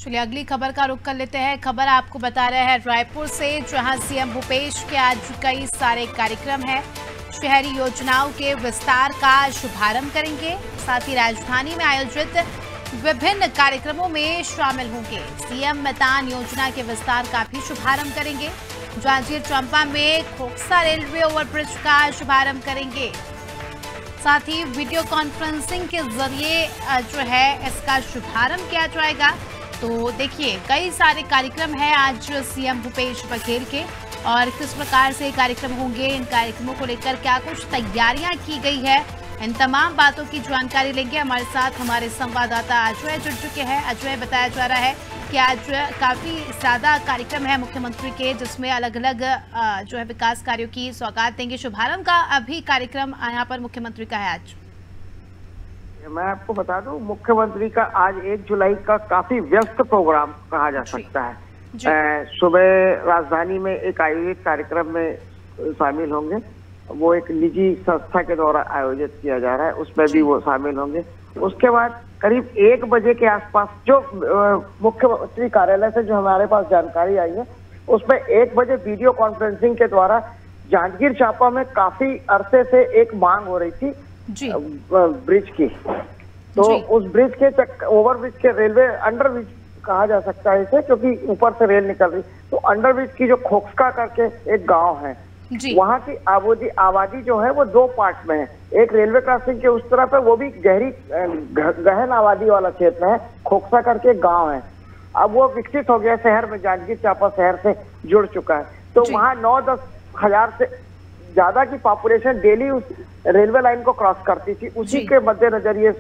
चलिए अगली खबर का रुख कर लेते हैं। खबर आपको बता रहे हैं रायपुर से, जहां सीएम भूपेश के आज कई सारे कार्यक्रम हैं। शहरी योजनाओं के विस्तार का शुभारंभ करेंगे, साथ ही राजधानी में आयोजित विभिन्न कार्यक्रमों में शामिल होंगे। सीएम मितान योजना के विस्तार का भी शुभारंभ करेंगे। जांजगीर चांपा में खोखसा रेलवे ओवरब्रिज का शुभारंभ करेंगे। साथ ही वीडियो कॉन्फ्रेंसिंग के जरिए जो है इसका शुभारंभ किया जाएगा। तो देखिए कई सारे कार्यक्रम हैं आज सीएम भूपेश बघेल के, और किस प्रकार से कार्यक्रम होंगे, इन कार्यक्रमों को लेकर क्या कुछ तैयारियां की गई है, इन तमाम बातों की जानकारी लेंगे। हमारे साथ हमारे संवाददाता अजय जुड़ चुके हैं। अजय, बताया जा रहा है कि आज काफी ज्यादा कार्यक्रम है मुख्यमंत्री के, जिसमें अलग अलग जो है विकास कार्यों की सौगात देंगे। शुभारंभ का अभी कार्यक्रम यहाँ पर मुख्यमंत्री का है आज। मैं आपको बता दूं, मुख्यमंत्री का आज 1 जुलाई का काफी व्यस्त प्रोग्राम कहा जा सकता है। सुबह राजधानी में एक आयोजित कार्यक्रम में शामिल होंगे। वो एक निजी संस्था के द्वारा आयोजित किया जा रहा है, उसमें भी वो शामिल होंगे। उसके बाद करीब 1 बजे के आसपास जो मुख्यमंत्री कार्यालय से जो हमारे पास जानकारी आई है, उसमें 1 बजे वीडियो कॉन्फ्रेंसिंग के द्वारा जांजगीर चांपा में काफी अरसे से एक मांग हो रही थी ब्रिज की। तो उस ब्रिज के ओवर ब्रिज के रेलवे अंडर ब्रिज कहा जा सकता है इसे, क्योंकि ऊपर से रेल निकल रही। तो अंडर ब्रिज की जो खोखसा करके एक गांव है, वहाँ की आबादी जो है वो 2 पार्ट में है। एक रेलवे क्रॉसिंग के उस तरफ है, वो भी गहन आबादी वाला क्षेत्र है। खोखसा करके एक गाँव है, अब वो विकसित हो गया शहर में, जांजगीर चांपा शहर से जुड़ चुका है। तो वहाँ 9-10 हजार से ज्यादा की पॉपुलेशन डेली उस रेलवे लाइन को क्रॉस करती थी। उसी के मद्देनजर ये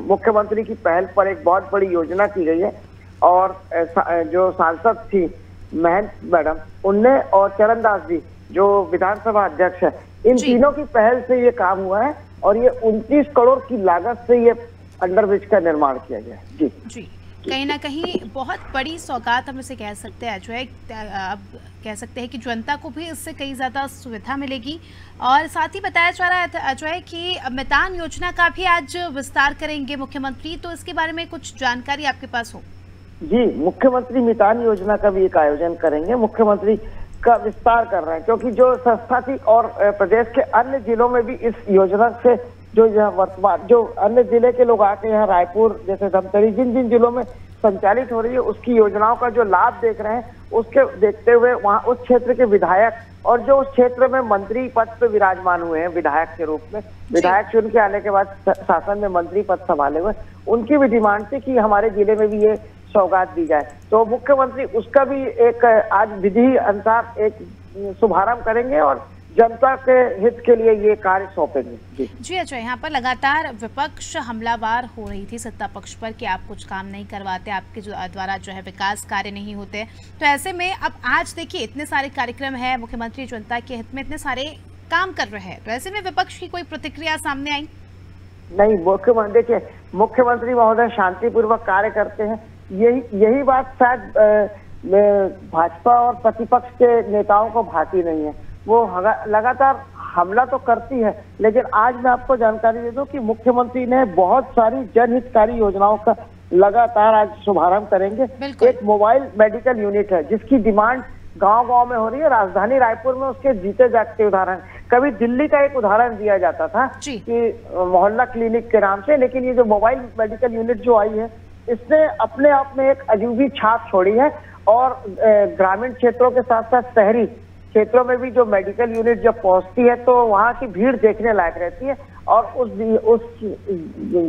मुख्यमंत्री की पहल पर एक बहुत बड़ी योजना की गई है। और जो सांसद थी महंत मैडम, उनने, और चरणदास जी जो विधानसभा अध्यक्ष है, इन तीनों की पहल से ये काम हुआ है। और ये 29 करोड़ की लागत से ये अंडरब्रिज का निर्माण किया गया है। जी कहीं ना कहीं बहुत बड़ी सौगात हम इसे कह सकते हैं अजय। अब कह सकते हैं कि जनता को भी इससे कई ज़्यादा सुविधा मिलेगी। और साथ ही बताया जा रहा है अजय कि मितान योजना का भी आज विस्तार करेंगे मुख्यमंत्री, तो इसके बारे में कुछ जानकारी आपके पास हो? जी, मुख्यमंत्री मितान योजना का भी एक आयोजन करेंगे। मुख्यमंत्री का विस्तार कर रहे हैं, क्योंकि जो संस्था थी और प्रदेश के अन्य जिलों में भी इस योजना से जो यहाँ वर्तमान जो अन्य जिले के लोग आके यहाँ रायपुर जैसे धमतरी जिन जिन जिलों में संचालित हो रही है, उसकी योजनाओं का जो लाभ देख रहे हैं, उसके देखते हुए वहाँ उस क्षेत्र के विधायक और जो उस क्षेत्र में मंत्री पद पे विराजमान हुए हैं विधायक के रूप में, विधायक चुन के आने के बाद शासन में मंत्री पद संभाले हुए, उनकी भी डिमांड थी कि हमारे जिले में भी ये सौगात दी जाए। तो मुख्यमंत्री उसका भी एक आज विधि अनुसार एक शुभारंभ करेंगे और जनता के हित के लिए ये कार्य सौंपेंगे। जी अच्छा, यहाँ पर लगातार विपक्ष हमलावार हो रही थी सत्ता पक्ष पर कि आप कुछ काम नहीं करवाते, आपके द्वारा जो है विकास कार्य नहीं होते। तो ऐसे में अब आज देखिए इतने सारे कार्यक्रम है, मुख्यमंत्री जनता के हित में इतने सारे काम कर रहे हैं, तो ऐसे में विपक्ष की कोई प्रतिक्रिया सामने आई? नहीं, देखिए मुख्यमंत्री महोदय शांतिपूर्वक कार्य करते हैं। यही बात शायद भाजपा और प्रतिपक्ष के नेताओं को भाती नहीं है। वो लगातार हमला तो करती है, लेकिन आज मैं आपको जानकारी दे दूं कि मुख्यमंत्री ने बहुत सारी जनहितकारी योजनाओं का लगातार आज शुभारंभ करेंगे। एक मोबाइल मेडिकल यूनिट है जिसकी डिमांड गांव-गांव में हो रही है। राजधानी रायपुर में उसके जीते जागते उदाहरण, कभी दिल्ली का एक उदाहरण दिया जाता था कि मोहल्ला क्लिनिक के नाम से, लेकिन ये जो मोबाइल मेडिकल यूनिट जो आई है, इसने अपने आप में एक अजूबी छाप छोड़ी है। और ग्रामीण क्षेत्रों के साथ साथ शहरी क्षेत्रों में भी जो मेडिकल यूनिट जब पहुंचती है तो वहाँ की भीड़ देखने लायक रहती है। और उस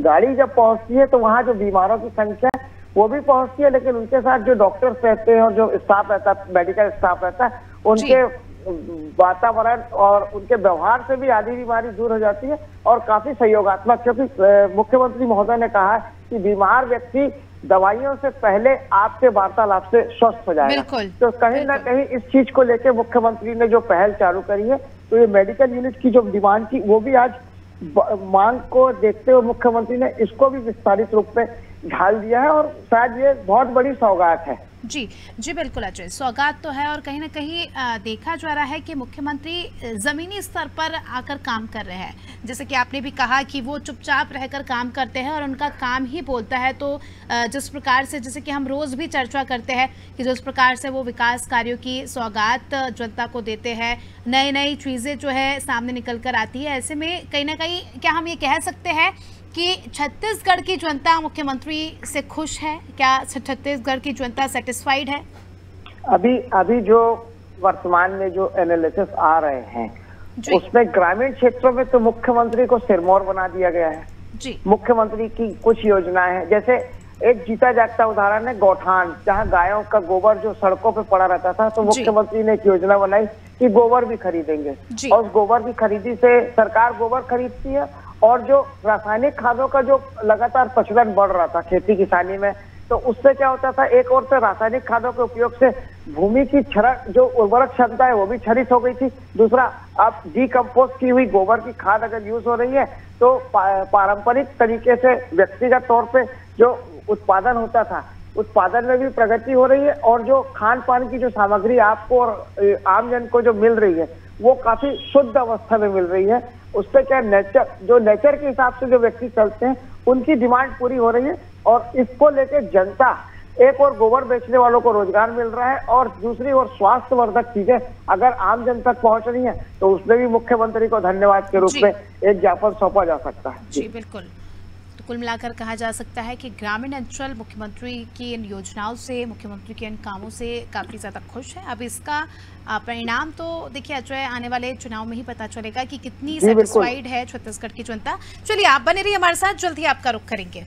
गाड़ी जब पहुंचती है तो वहाँ जो बीमारों की संख्या है वो भी पहुंचती है, लेकिन उनके साथ जो डॉक्टर्स रहते हैं और जो स्टाफ रहता है, मेडिकल स्टाफ रहता है, उनके वातावरण और उनके व्यवहार से भी आधी बीमारी दूर हो जाती है। और काफी सहयोगात्मक, क्योंकि मुख्यमंत्री महोदय ने कहा है कि बीमार व्यक्ति दवाइयों से पहले आपके वार्तालाप से स्वस्थ हो जाएगा। तो कहीं ना कहीं इस चीज को लेकर मुख्यमंत्री ने जो पहल चालू करी है, तो ये मेडिकल यूनिट की जो डिमांड थी वो भी आज मांग को देखते हुए मुख्यमंत्री ने इसको भी विस्तारित रूप में ढाल दिया है। और शायद ये बहुत बड़ी सौगात है जी जी बिल्कुल अजय, सौगात तो है और कहीं ना कहीं देखा जा रहा है कि मुख्यमंत्री जमीनी स्तर पर आकर काम कर रहे हैं। जैसे कि आपने भी कहा कि वो चुपचाप रहकर काम करते हैं और उनका काम ही बोलता है। तो जिस प्रकार से, जैसे कि हम रोज भी चर्चा करते हैं कि जिस प्रकार से वो विकास कार्यों की सौगात जनता को देते हैं, नई नई चीज़ें जो है सामने निकल कर आती है, ऐसे में कहीं ना कहीं क्या हम ये कह सकते हैं कि छत्तीसगढ़ की जनता मुख्यमंत्री से खुश है? क्या छत्तीसगढ़ की जनता सेटिस्फाइड है? अभी जो वर्तमान में जो एनालिसिस आ रहे हैं उसमें ग्रामीण क्षेत्रों में तो मुख्यमंत्री को सिरमौर बना दिया गया है जी। मुख्यमंत्री की कुछ योजनाएं हैं, जैसे एक जीता जागता उदाहरण है गौठान, जहां गायों का गोबर जो सड़कों पे पड़ा रहता था, तो मुख्यमंत्री ने एक योजना बनाई कि गोबर भी खरीदेंगे और उस गोबर की खरीदी से सरकार गोबर खरीदती है और जो रासायनिक खादों का जो लगातार प्रचलन बढ़ रहा था खेती किसानी में, तो उससे क्या होता था, एक ओर से रासायनिक खादों के उपयोग से भूमि की जो उर्वरक क्षमता है वो भी क्षरित हो गई थी। दूसरा, अब डीकम्पोस्ट की हुई गोबर की खाद अगर यूज हो रही है तो पारंपरिक तरीके से व्यक्तिगत तौर पे जो उत्पादन होता था, उत्पादन में भी प्रगति हो रही है और जो खान पान की जो सामग्री आपको और आमजन को जो मिल रही है वो काफी शुद्ध अवस्था में मिल रही है। उस पर क्या नेचर के हिसाब से जो व्यक्ति चलते हैं उनकी डिमांड पूरी हो रही है और इसको लेके जनता, एक और गोबर बेचने वालों को रोजगार मिल रहा है और दूसरी ओर स्वास्थ्यवर्धक चीजें अगर आम जन तक पहुंच रही हैं तो उसमें भी मुख्यमंत्री को धन्यवाद के रूप में एक ज्ञापन सौंपा जा सकता है। जी बिल्कुल। तो कुल मिलाकर कहा जा सकता है कि ग्रामीण अंचल मुख्यमंत्री की इन योजनाओं से, मुख्यमंत्री के इन कामों से काफ़ी ज़्यादा खुश है। अब इसका परिणाम तो देखिए अजय आने वाले चुनाव में ही पता चलेगा कि कितनी सेटिस्फाइड है छत्तीसगढ़ की जनता। चलिए आप बने रहिए हमारे साथ, जल्द ही आपका रुख करेंगे।